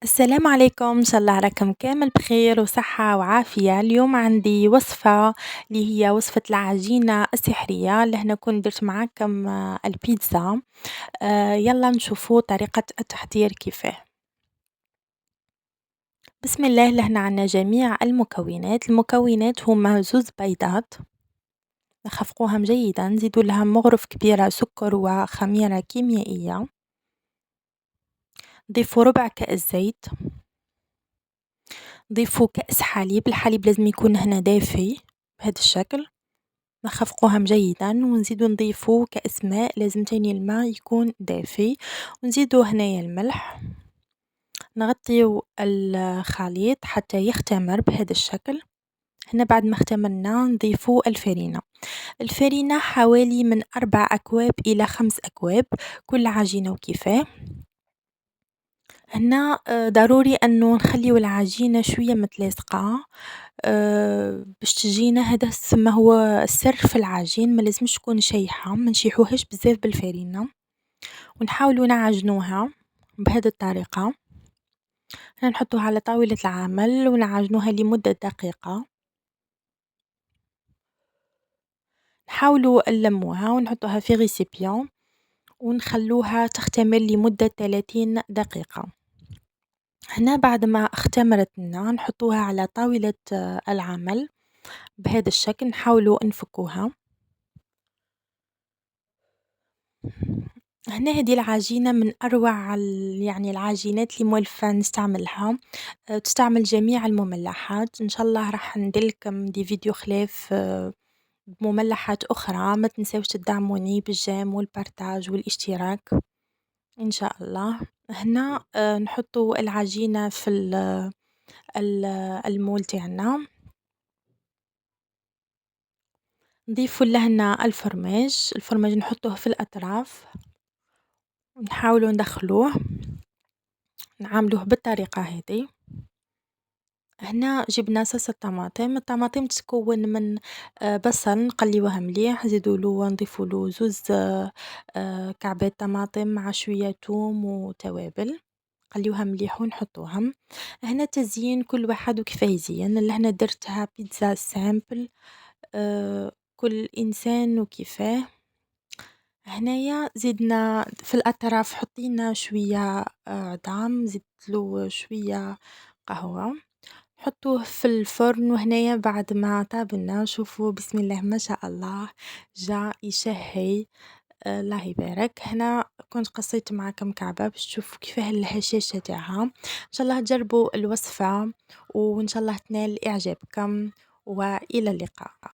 السلام عليكم، إن شاء الله راكم كامل بخير وصحة وعافية. اليوم عندي وصفة اللي هي وصفة العجينة السحرية اللي هنا كنت درت معاكم البيتزا. يلا نشوفوا طريقة التحضير كيفاه. بسم الله، لهنا عنا جميع المكونات هما زوز بيضات، نخفقوهم جيدا، نزيدوا لها مغرف كبيرة سكر وخميرة كيميائية، نضيفوا ربع كأس زيت، نضيفوا كأس حليب. الحليب لازم يكون هنا دافي بهذا الشكل، نخفقوهم جيدا ونزيدو نضيفو كأس ماء، لازم تاني الماء يكون دافي، ونزيدو هنايا الملح، نغطيو الخليط حتى يختمر بهذا الشكل. هنا بعد ما اختمرنا نضيفو الفرينة حوالي من 4 أكواب إلى 5 أكواب، كل عجينة وكيفاه. هنا ضروري أنو نخليو العجينة شوية متلاصقة باش تجينا، هذا ثم هو السر في العجين، ملازمش تكون شايحة، منشيحوهاش بزاف بالفرينة، ونحاولوا نعجنوها بهذه الطريقة. نحطوها على طاولة العمل ونعجنوها لمدة دقيقة، نحاولوا نلموها ونحطوها في ريسيبيون ونخلوها تختمر لمدة 30 دقيقة. هنا بعد ما اختمرت لنا نحطوها على طاولة العمل بهذا الشكل، نحاولوا نفكوها. هنا هذه العجينة من أروع يعني العجينات اللي مولفة نستعملها. تستعمل جميع المملحات، إن شاء الله راح نديرلكم دي فيديو خلاف بمملحات أخرى. ما تنساوش تدعموني بالجيم والبارتاج والاشتراك إن شاء الله. هنا نحطوا العجينة في المول تاعنا، نضيفوا لهنا الفرماج نحطوه في الأطراف، نحاولوا ندخلوه، نعاملوه بالطريقة هذه. هنا جبنا صلصة الطماطم تتكون من بصل نقليوه مليح، نزيدولو نضيفولو زوز كعبات طماطم مع شوية توم وتوابل، نقليوها مليح ونحطوهم. هنا تزيين كل واحد وكيفاه يزين، لهنا درتها بيتزا سامبل، كل إنسان وكيفاه. هنايا زدنا في الأطراف حطينا شوية عظام، زدتلو شوية قهوة، نحطوه في الفرن. وهنايا بعد ما طاب لنا شوفوا بسم الله ما شاء الله جا يشهي. الله يبارك. هنا كنت قصيت معاكم كعبة باش تشوفوا كيفاه الهشاشة تاعها. ان شاء الله تجربوا الوصفة وان شاء الله تنال اعجابكم، والى اللقاء.